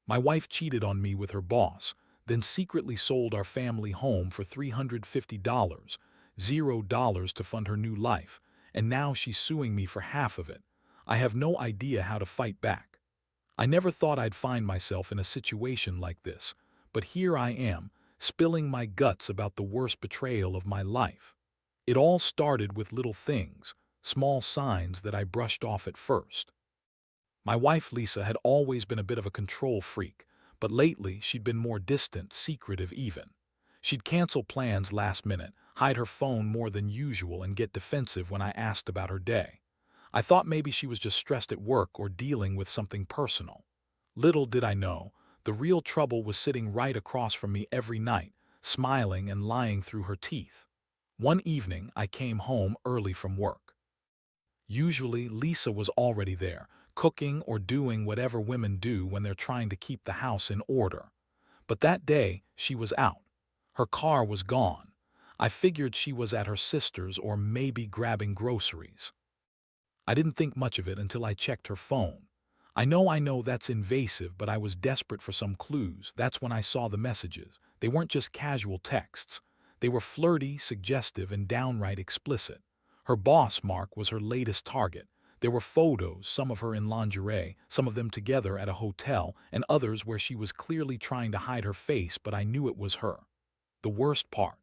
My wife cheated on me with her boss, then secretly sold our family home for $350, $0 to fund her new life, and now she's suing me for half of it. I have no idea how to fight back. I never thought I'd find myself in a situation like this, but here I am, spilling my guts about the worst betrayal of my life. It all started with little things, small signs that I brushed off at first. My wife Lisa had always been a bit of a control freak, but lately she'd been more distant, secretive even. She'd cancel plans last minute, hide her phone more than usual, and get defensive when I asked about her day. I thought maybe she was just stressed at work or dealing with something personal. Little did I know, the real trouble was sitting right across from me every night, smiling and lying through her teeth. One evening, I came home early from work. Usually, Lisa was already there, cooking or doing whatever women do when they're trying to keep the house in order. But that day, she was out. Her car was gone. I figured she was at her sister's or maybe grabbing groceries. I didn't think much of it until I checked her phone. I know that's invasive, but I was desperate for some clues. That's when I saw the messages. They weren't just casual texts. They were flirty, suggestive, and downright explicit. Her boss, Mark, was her latest target. There were photos, some of her in lingerie, some of them together at a hotel, and others where she was clearly trying to hide her face, but I knew it was her. The worst part.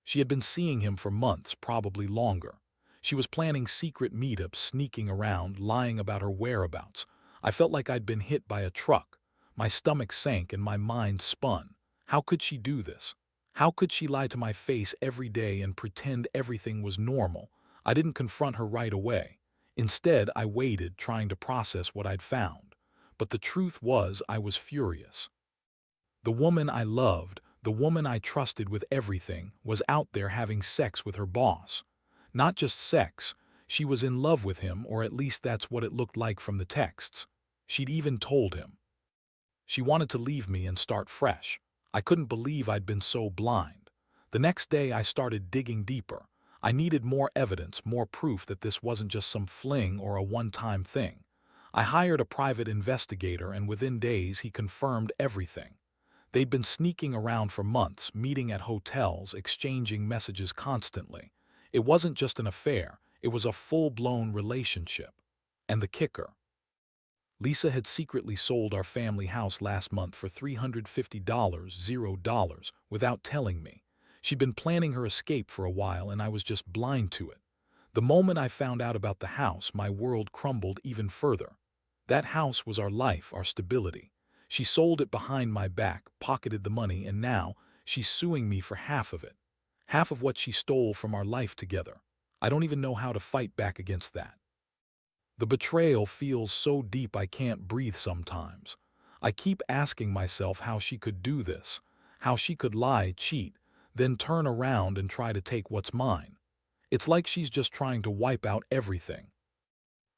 She had been seeing him for months, probably longer. She was planning secret meetups, sneaking around, lying about her whereabouts. I felt like I'd been hit by a truck. My stomach sank and my mind spun. How could she do this? How could she lie to my face every day and pretend everything was normal? I didn't confront her right away. Instead, I waited, trying to process what I'd found. But the truth was, I was furious. The woman I loved, the woman I trusted with everything, was out there having sex with her boss. Not just sex, she was in love with him, or at least that's what it looked like from the texts. She'd even told him. She wanted to leave me and start fresh. I couldn't believe I'd been so blind. The next day I started digging deeper. I needed more evidence, more proof that this wasn't just some fling or a one-time thing. I hired a private investigator, and within days he confirmed everything. They'd been sneaking around for months, meeting at hotels, exchanging messages constantly. It wasn't just an affair, it was a full-blown relationship. And the kicker: Lisa had secretly sold our family house last month for $350, $0, without telling me. She'd been planning her escape for a while, and I was just blind to it. The moment I found out about the house, my world crumbled even further. That house was our life, our stability. She sold it behind my back, pocketed the money, and now she's suing me for half of it. Half of what she stole from our life together. I don't even know how to fight back against that. The betrayal feels so deep I can't breathe sometimes. I keep asking myself how she could do this, how she could lie, cheat, then turn around and try to take what's mine. It's like she's just trying to wipe out everything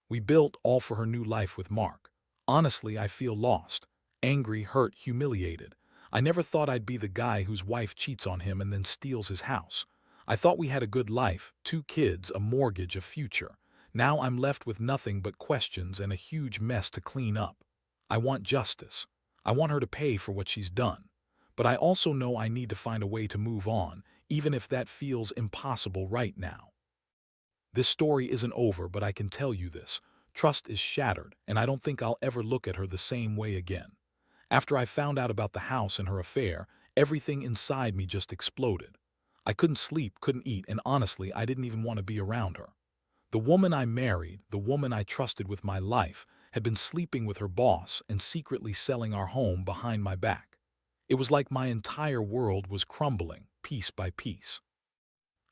we built, all for her new life with Mark. Honestly, I feel lost, angry, hurt, humiliated. I never thought I'd be the guy whose wife cheats on him and then steals his house. I thought we had a good life, 2 kids, a mortgage, a future. Now I'm left with nothing but questions and a huge mess to clean up. I want justice. I want her to pay for what she's done. But I also know I need to find a way to move on, even if that feels impossible right now. This story isn't over, but I can tell you this. Trust is shattered, and I don't think I'll ever look at her the same way again. After I found out about the house and her affair, everything inside me just exploded. I couldn't sleep, couldn't eat, and honestly, I didn't even want to be around her. The woman I married, the woman I trusted with my life, had been sleeping with her boss and secretly selling our home behind my back. It was like my entire world was crumbling, piece by piece.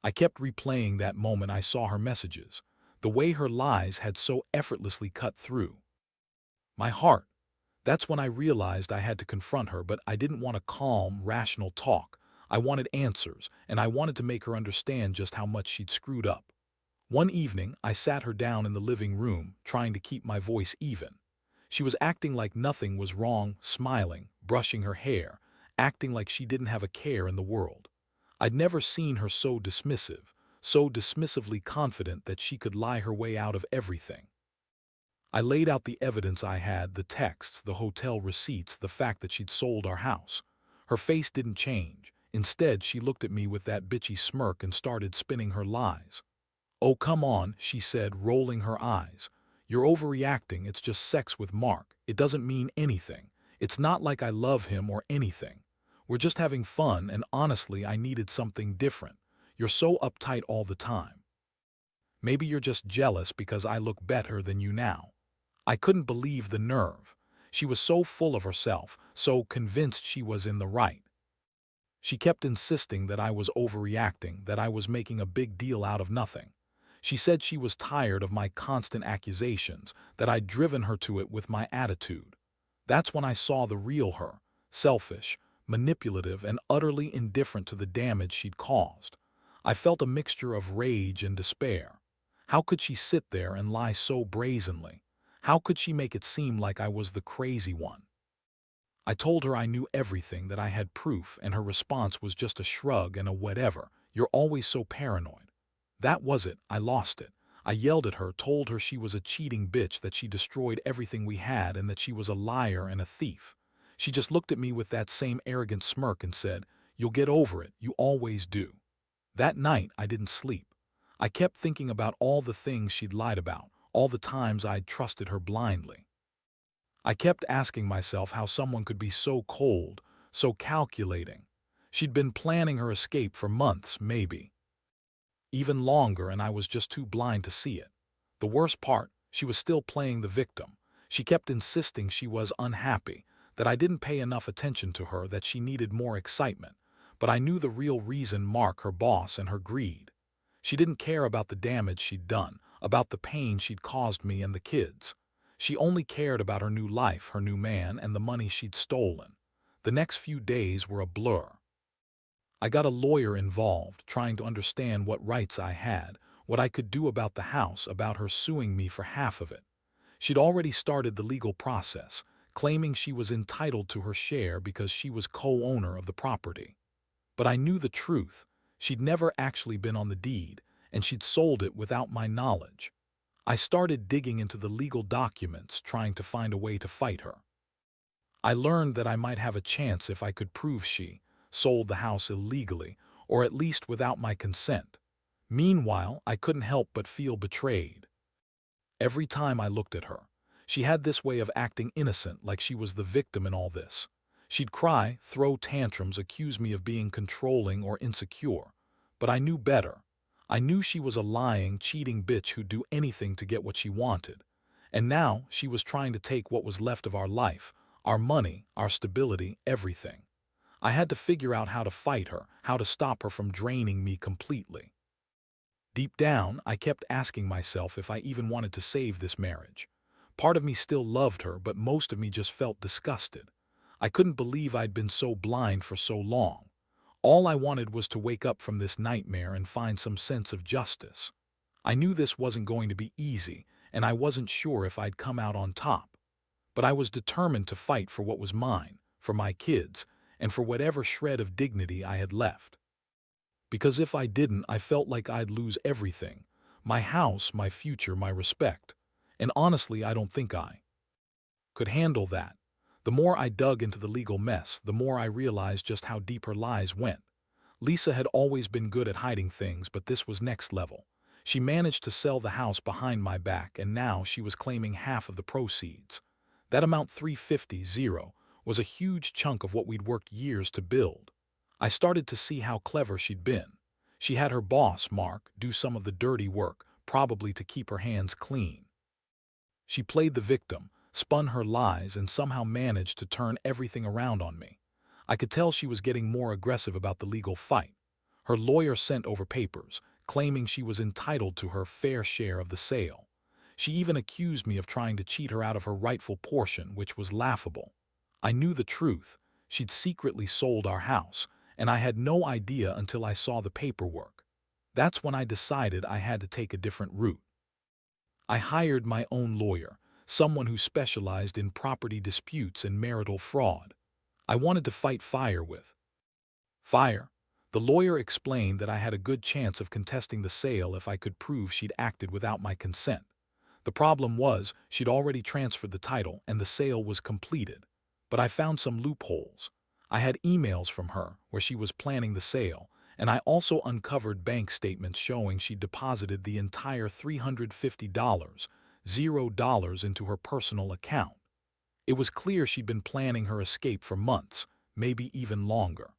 I kept replaying that moment I saw her messages, the way her lies had so effortlessly cut through my heart. That's when I realized I had to confront her, but I didn't want a calm, rational talk. I wanted answers, and I wanted to make her understand just how much she'd screwed up. One evening, I sat her down in the living room, trying to keep my voice even. She was acting like nothing was wrong, smiling, brushing her hair, acting like she didn't have a care in the world. I'd never seen her so dismissive, so dismissively confident that she could lie her way out of everything. I laid out the evidence I had, the texts, the hotel receipts, the fact that she'd sold our house. Her face didn't change. Instead, she looked at me with that bitchy smirk and started spinning her lies. "Oh, come on," she said, rolling her eyes. "You're overreacting. It's just sex with Mark. It doesn't mean anything. It's not like I love him or anything. We're just having fun, and honestly, I needed something different. You're so uptight all the time. Maybe you're just jealous because I look better than you now." I couldn't believe the nerve. She was so full of herself, so convinced she was in the right. She kept insisting that I was overreacting, that I was making a big deal out of nothing. She said she was tired of my constant accusations, that I'd driven her to it with my attitude. That's when I saw the real her, selfish, manipulative, and utterly indifferent to the damage she'd caused. I felt a mixture of rage and despair. How could she sit there and lie so brazenly? How could she make it seem like I was the crazy one? I told her I knew everything, that I had proof, and her response was just a shrug and a whatever. "You're always so paranoid." That was it. I lost it. I yelled at her, told her she was a cheating bitch, that she destroyed everything we had, and that she was a liar and a thief. She just looked at me with that same arrogant smirk and said, "You'll get over it. You always do." That night, I didn't sleep. I kept thinking about all the things she'd lied about, all the times I'd trusted her blindly. I kept asking myself how someone could be so cold, so calculating. She'd been planning her escape for months, maybe even longer, and I was just too blind to see it. The worst part, she was still playing the victim. She kept insisting she was unhappy, that I didn't pay enough attention to her, that she needed more excitement. But I knew the real reason: Mark, her boss, and her greed. She didn't care about the damage she'd done, about the pain she'd caused me and the kids. She only cared about her new life, her new man, and the money she'd stolen. The next few days were a blur. I got a lawyer involved, trying to understand what rights I had, what I could do about the house, about her suing me for half of it. She'd already started the legal process, claiming she was entitled to her share because she was co-owner of the property. But I knew the truth. She'd never actually been on the deed, and she'd sold it without my knowledge. I started digging into the legal documents, trying to find a way to fight her. I learned that I might have a chance if I could prove she sold the house illegally, or at least without my consent. Meanwhile, I couldn't help but feel betrayed. Every time I looked at her, she had this way of acting innocent, like she was the victim in all this. She'd cry, throw tantrums, accuse me of being controlling or insecure. But I knew better. I knew she was a lying, cheating bitch who'd do anything to get what she wanted. And now she was trying to take what was left of our life, our money, our stability, everything. I had to figure out how to fight her, how to stop her from draining me completely. Deep down, I kept asking myself if I even wanted to save this marriage. Part of me still loved her, but most of me just felt disgusted. I couldn't believe I'd been so blind for so long. All I wanted was to wake up from this nightmare and find some sense of justice. I knew this wasn't going to be easy, and I wasn't sure if I'd come out on top. But I was determined to fight for what was mine, for my kids, and for whatever shred of dignity I had left. Because if I didn't, I felt like I'd lose everything: my house, my future, my respect. And honestly, I don't think I could handle that. The more I dug into the legal mess, the more I realized just how deep her lies went. Lisa had always been good at hiding things, but this was next level. She managed to sell the house behind my back, and now she was claiming half of the proceeds. That amount, 350, was a huge chunk of what we'd worked years to build. I started to see how clever she'd been. She had her boss, Mark, do some of the dirty work, probably to keep her hands clean. She played the victim, spun her lies, and somehow managed to turn everything around on me. I could tell she was getting more aggressive about the legal fight. Her lawyer sent over papers, claiming she was entitled to her fair share of the sale. She even accused me of trying to cheat her out of her rightful portion, which was laughable. I knew the truth. She'd secretly sold our house, and I had no idea until I saw the paperwork. That's when I decided I had to take a different route. I hired my own lawyer, someone who specialized in property disputes and marital fraud. I wanted to fight fire with fire. The lawyer explained that I had a good chance of contesting the sale if I could prove she'd acted without my consent. The The problem was, she'd already transferred the title and the sale was completed. But I found some loopholes. I had emails from her where she was planning the sale, and I also uncovered bank statements showing she deposited the entire $350, $0 into her personal account. It was clear she'd been planning her escape for months, maybe even longer.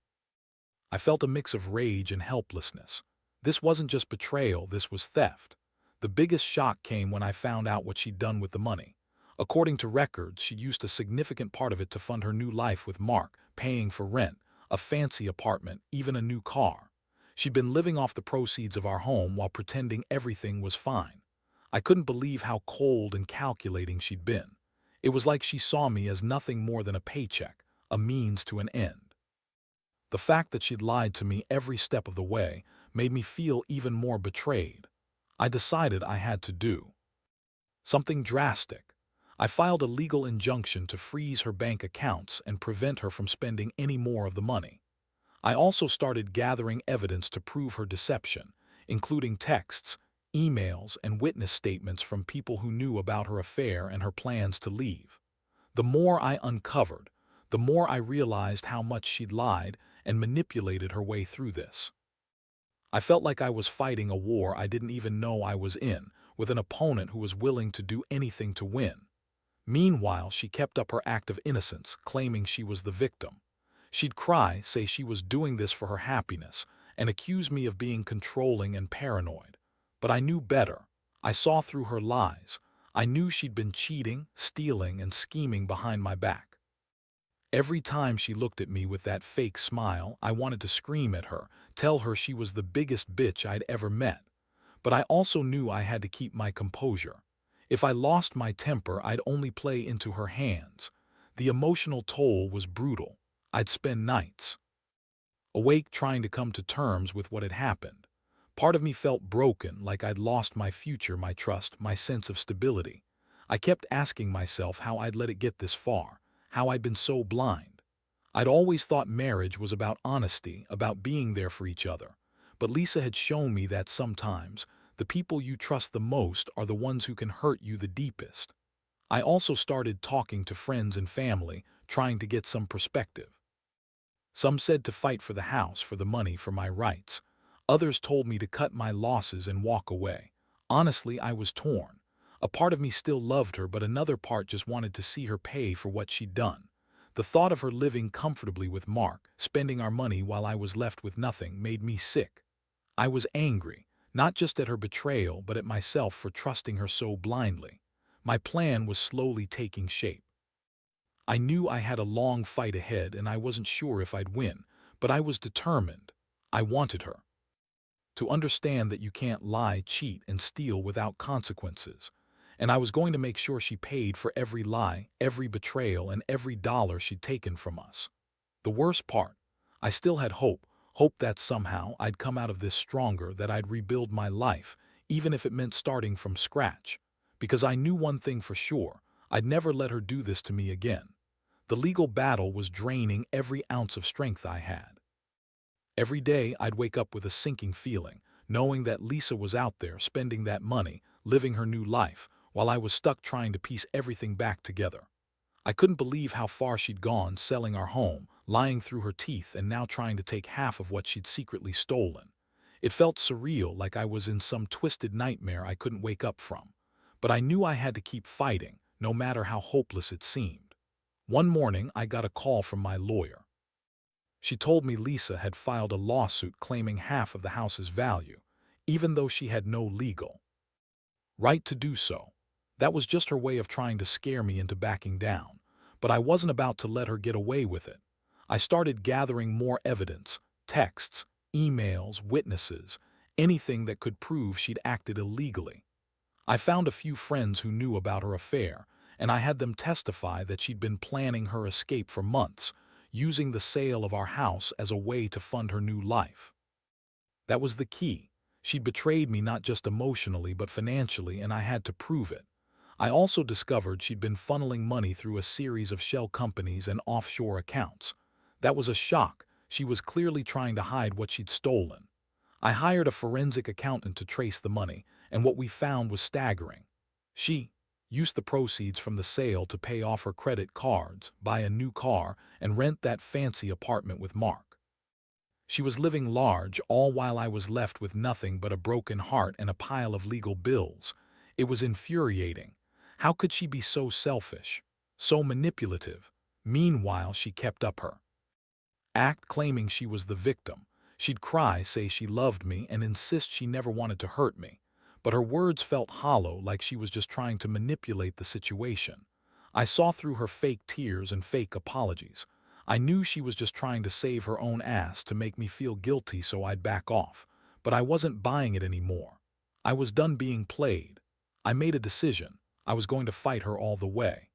I felt a mix of rage and helplessness. This wasn't just betrayal, this was theft. The biggest shock came when I found out what she'd done with the money. According to records, she'd used a significant part of it to fund her new life with Mark, paying for rent, a fancy apartment, even a new car. She'd been living off the proceeds of our home while pretending everything was fine. I couldn't believe how cold and calculating she'd been. It was like she saw me as nothing more than a paycheck, a means to an end. The fact that she'd lied to me every step of the way made me feel even more betrayed. I decided I had to do something drastic. I filed a legal injunction to freeze her bank accounts and prevent her from spending any more of the money. I also started gathering evidence to prove her deception, including texts, emails, and witness statements from people who knew about her affair and her plans to leave. The more I uncovered, the more I realized how much she'd lied and manipulated her way through this. I felt like I was fighting a war I didn't even know I was in, with an opponent who was willing to do anything to win. Meanwhile, she kept up her act of innocence, claiming she was the victim. She'd cry, say she was doing this for her happiness, and accuse me of being controlling and paranoid. But I knew better. I saw through her lies. I knew she'd been cheating, stealing, and scheming behind my back. Every time she looked at me with that fake smile, I wanted to scream at her, tell her she was the biggest bitch I'd ever met. But I also knew I had to keep my composure. If I lost my temper, I'd only play into her hands. The emotional toll was brutal. I'd spend nights awake trying to come to terms with what had happened. Part of me felt broken, like I'd lost my future, my trust, my sense of stability. I kept asking myself how I'd let it get this far, how I'd been so blind. I'd always thought marriage was about honesty, about being there for each other. But Lisa had shown me that sometimes the people you trust the most are the ones who can hurt you the deepest. I also started talking to friends and family, trying to get some perspective. Some said to fight for the house, for the money, for my rights. Others told me to cut my losses and walk away. Honestly, I was torn. A part of me still loved her, but another part just wanted to see her pay for what she'd done. The thought of her living comfortably with Mark, spending our money while I was left with nothing, made me sick. I was angry, not just at her betrayal, but at myself for trusting her so blindly. My plan was slowly taking shape. I knew I had a long fight ahead and I wasn't sure if I'd win, but I was determined. I wanted her to understand that you can't lie, cheat, and steal without consequences. And I was going to make sure she paid for every lie, every betrayal, and every dollar she'd taken from us. The worst part, I still had hope that somehow I'd come out of this stronger, that I'd rebuild my life, even if it meant starting from scratch. Because I knew one thing for sure, I'd never let her do this to me again. The legal battle was draining every ounce of strength I had. Every day I'd wake up with a sinking feeling, knowing that Lisa was out there spending that money, living her new life, while I was stuck trying to piece everything back together. I couldn't believe how far she'd gone, selling our home, lying through her teeth, and now trying to take half of what she'd secretly stolen. It felt surreal, like I was in some twisted nightmare I couldn't wake up from. But I knew I had to keep fighting, no matter how hopeless it seemed. One morning, I got a call from my lawyer. She told me Lisa had filed a lawsuit claiming half of the house's value, even though she had no legal right to do so. That was just her way of trying to scare me into backing down. But I wasn't about to let her get away with it. I started gathering more evidence, texts, emails, witnesses, anything that could prove she'd acted illegally. I found a few friends who knew about her affair, and I had them testify that she'd been planning her escape for months, using the sale of our house as a way to fund her new life. That was the key. She'd betrayed me not just emotionally but financially, and I had to prove it. I also discovered she'd been funneling money through a series of shell companies and offshore accounts. That was a shock. She was clearly trying to hide what she'd stolen. I hired a forensic accountant to trace the money, and what we found was staggering. She used the proceeds from the sale to pay off her credit cards, buy a new car, and rent that fancy apartment with Mark. She was living large, all while I was left with nothing but a broken heart and a pile of legal bills. It was infuriating. How could she be so selfish, so manipulative? Meanwhile, she kept up her act, claiming she was the victim. She'd cry, say she loved me, and insist she never wanted to hurt me. But her words felt hollow, like she was just trying to manipulate the situation. I saw through her fake tears and fake apologies. I knew she was just trying to save her own ass to make me feel guilty so I'd back off. But I wasn't buying it anymore. I was done being played. I made a decision. I was going to fight her all the way.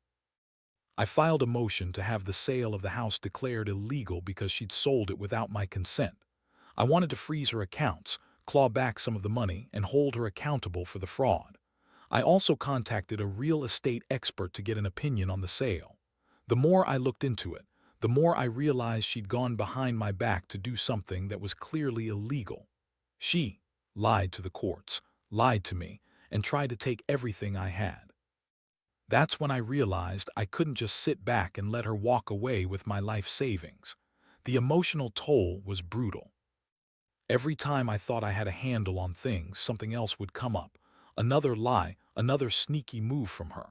I filed a motion to have the sale of the house declared illegal because she'd sold it without my consent. I wanted to freeze her accounts, claw back some of the money, and hold her accountable for the fraud. I also contacted a real estate expert to get an opinion on the sale. The more I looked into it, the more I realized she'd gone behind my back to do something that was clearly illegal. She lied to the courts, lied to me, and tried to take everything I had. That's when I realized I couldn't just sit back and let her walk away with my life savings. The emotional toll was brutal. Every time I thought I had a handle on things, something else would come up. Another lie, another sneaky move from her.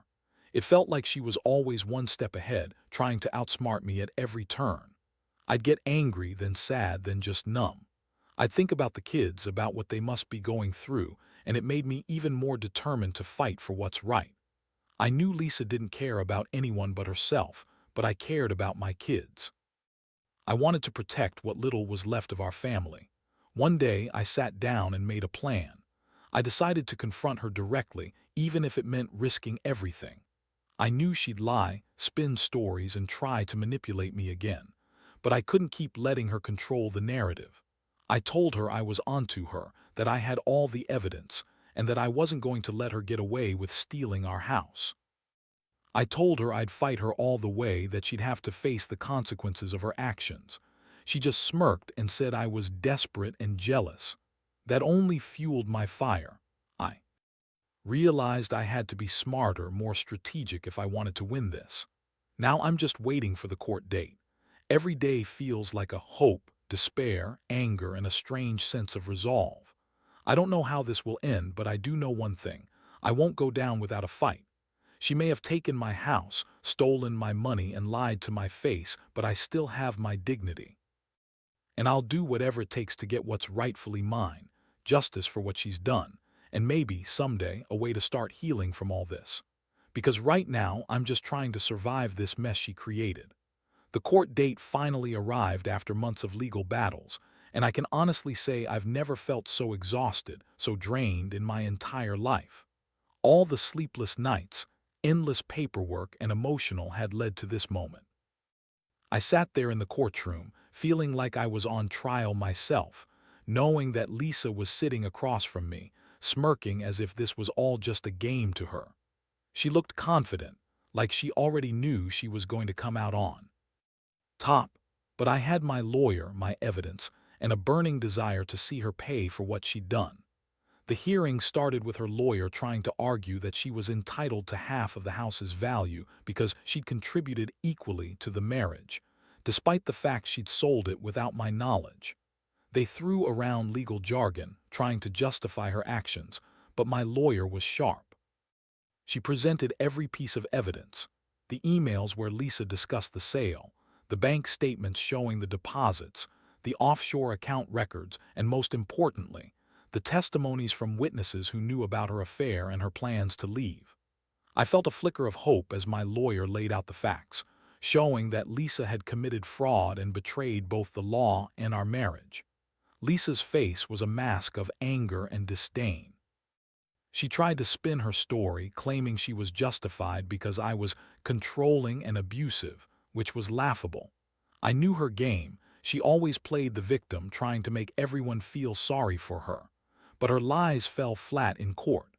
It felt like she was always one step ahead, trying to outsmart me at every turn. I'd get angry, then sad, then just numb. I'd think about the kids, about what they must be going through, and it made me even more determined to fight for what's right. I knew Lisa didn't care about anyone but herself, but I cared about my kids. I wanted to protect what little was left of our family. One day, I sat down and made a plan. I decided to confront her directly, even if it meant risking everything. I knew she'd lie, spin stories, and try to manipulate me again. But I couldn't keep letting her control the narrative. I told her I was onto her, that I had all the evidence, and that I wasn't going to let her get away with stealing our house. I told her I'd fight her all the way, that she'd have to face the consequences of her actions. She just smirked and said I was desperate and jealous. That only fueled my fire. I realized I had to be smarter, more strategic if I wanted to win this. Now I'm just waiting for the court date. Every day feels like a hope, despair, anger, and a strange sense of resolve. I don't know how this will end, but I do know one thing. I won't go down without a fight. She may have taken my house, stolen my money, and lied to my face, but I still have my dignity. And I'll do whatever it takes to get what's rightfully mine, justice for what she's done, and maybe, someday, a way to start healing from all this. Because right now, I'm just trying to survive this mess she created. The court date finally arrived after months of legal battles, and I can honestly say I've never felt so exhausted, so drained in my entire life. All the sleepless nights, endless paperwork, and emotional had led to this moment. I sat there in the courtroom, feeling like I was on trial myself, knowing that Lisa was sitting across from me, smirking as if this was all just a game to her. She looked confident, like she already knew she was going to come out on top, but I had my lawyer, my evidence, and a burning desire to see her pay for what she'd done. The hearing started with her lawyer trying to argue that she was entitled to half of the house's value because she'd contributed equally to the marriage, despite the fact she'd sold it without my knowledge. They threw around legal jargon, trying to justify her actions, but my lawyer was sharp. She presented every piece of evidence: the emails where Lisa discussed the sale, the bank statements showing the deposits, the offshore account records, and most importantly, the testimonies from witnesses who knew about her affair and her plans to leave. I felt a flicker of hope as my lawyer laid out the facts, showing that Lisa had committed fraud and betrayed both the law and our marriage. Lisa's face was a mask of anger and disdain. She tried to spin her story, claiming she was justified because I was controlling and abusive, which was laughable. I knew her game. She always played the victim, trying to make everyone feel sorry for her. But her lies fell flat in court.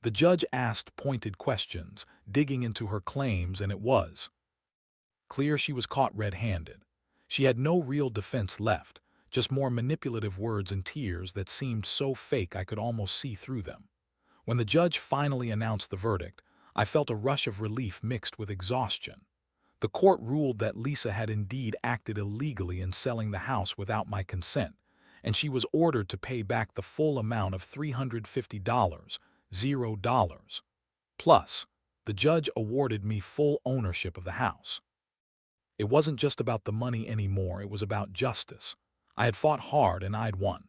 The judge asked pointed questions, digging into her claims, and it was clear she was caught red-handed. She had no real defense left, just more manipulative words and tears that seemed so fake I could almost see through them. When the judge finally announced the verdict, I felt a rush of relief mixed with exhaustion. The court ruled that Lisa had indeed acted illegally in selling the house without my consent, and she was ordered to pay back the full amount of $350, $0. Plus, the judge awarded me full ownership of the house. It wasn't just about the money anymore, it was about justice. I had fought hard and I'd won.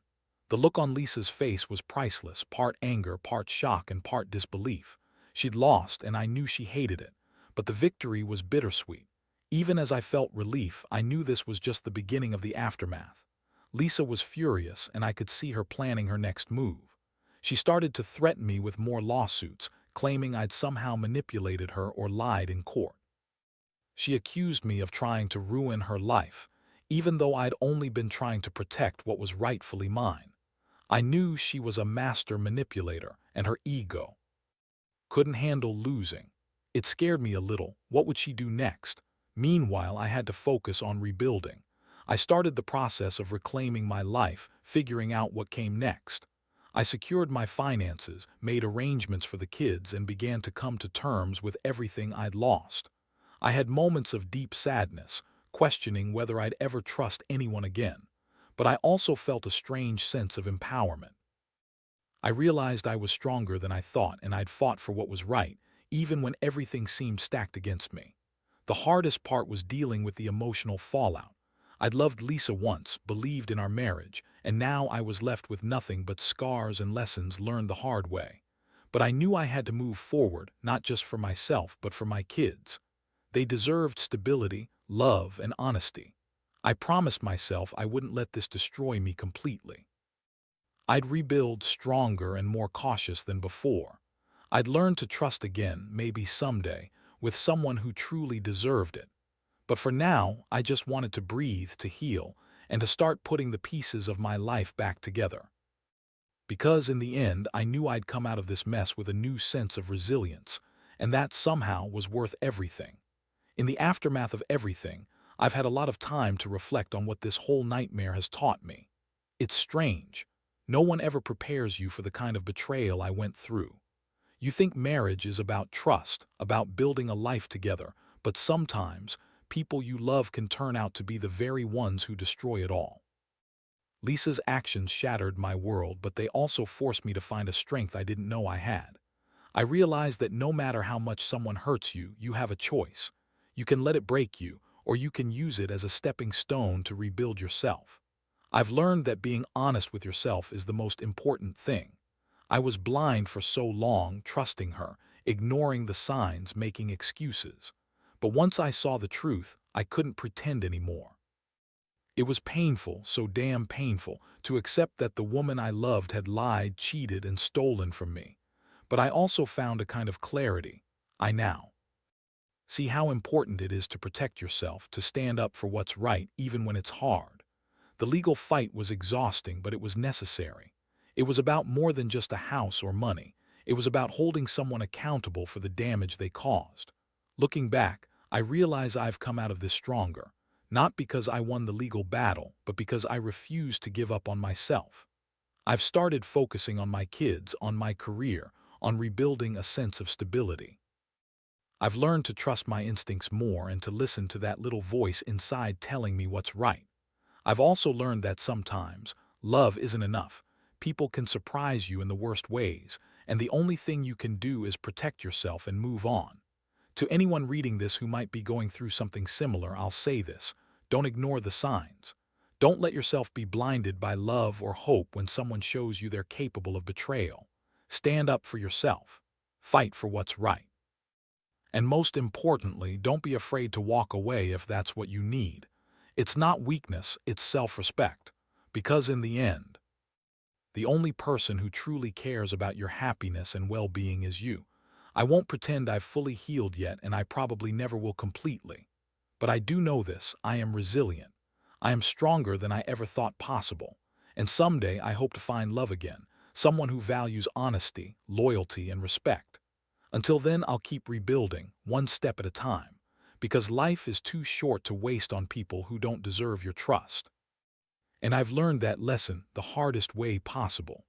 The look on Lisa's face was priceless, part anger, part shock, and part disbelief. She'd lost, and I knew she hated it, but the victory was bittersweet. Even as I felt relief, I knew this was just the beginning of the aftermath. Lisa was furious, and I could see her planning her next move. She started to threaten me with more lawsuits, claiming I'd somehow manipulated her or lied in court. She accused me of trying to ruin her life, even though I'd only been trying to protect what was rightfully mine. I knew she was a master manipulator, and her ego couldn't handle losing. It scared me a little. What would she do next? Meanwhile, I had to focus on rebuilding. I started the process of reclaiming my life, figuring out what came next. I secured my finances, made arrangements for the kids, and began to come to terms with everything I'd lost. I had moments of deep sadness, questioning whether I'd ever trust anyone again, but I also felt a strange sense of empowerment. I realized I was stronger than I thought, and I'd fought for what was right, even when everything seemed stacked against me. The hardest part was dealing with the emotional fallout. I'd loved Lisa once, believed in our marriage, and now I was left with nothing but scars and lessons learned the hard way. But I knew I had to move forward, not just for myself, but for my kids. They deserved stability, love, and honesty. I promised myself I wouldn't let this destroy me completely. I'd rebuild stronger and more cautious than before. I'd learn to trust again, maybe someday, with someone who truly deserved it. But for now, I just wanted to breathe, to heal, and to start putting the pieces of my life back together. Because in the end, I knew I'd come out of this mess with a new sense of resilience, and that somehow was worth everything. In the aftermath of everything, I've had a lot of time to reflect on what this whole nightmare has taught me. It's strange. No one ever prepares you for the kind of betrayal I went through. You think marriage is about trust, about building a life together, but sometimes people you love can turn out to be the very ones who destroy it all. Lisa's actions shattered my world, but they also forced me to find a strength I didn't know I had. I realized that no matter how much someone hurts you, you have a choice. You can let it break you, or you can use it as a stepping stone to rebuild yourself. I've learned that being honest with yourself is the most important thing. I was blind for so long, trusting her, ignoring the signs, making excuses. But once I saw the truth, I couldn't pretend anymore. It was painful, so damn painful, to accept that the woman I loved had lied, cheated, and stolen from me. But I also found a kind of clarity. I now see how important it is to protect yourself, to stand up for what's right, even when it's hard. The legal fight was exhausting, but it was necessary. It was about more than just a house or money. It was about holding someone accountable for the damage they caused. Looking back, I realize I've come out of this stronger, not because I won the legal battle, but because I refused to give up on myself. I've started focusing on my kids, on my career, on rebuilding a sense of stability. I've learned to trust my instincts more and to listen to that little voice inside telling me what's right. I've also learned that sometimes love isn't enough. People can surprise you in the worst ways, and the only thing you can do is protect yourself and move on. To anyone reading this who might be going through something similar, I'll say this: don't ignore the signs. Don't let yourself be blinded by love or hope when someone shows you they're capable of betrayal. Stand up for yourself. Fight for what's right. And most importantly, don't be afraid to walk away if that's what you need. It's not weakness, it's self-respect. Because in the end, the only person who truly cares about your happiness and well-being is you. I won't pretend I've fully healed yet, and I probably never will completely. But I do know this: I am resilient. I am stronger than I ever thought possible. And someday I hope to find love again, someone who values honesty, loyalty, and respect. Until then, I'll keep rebuilding, one step at a time, because life is too short to waste on people who don't deserve your trust. And I've learned that lesson the hardest way possible.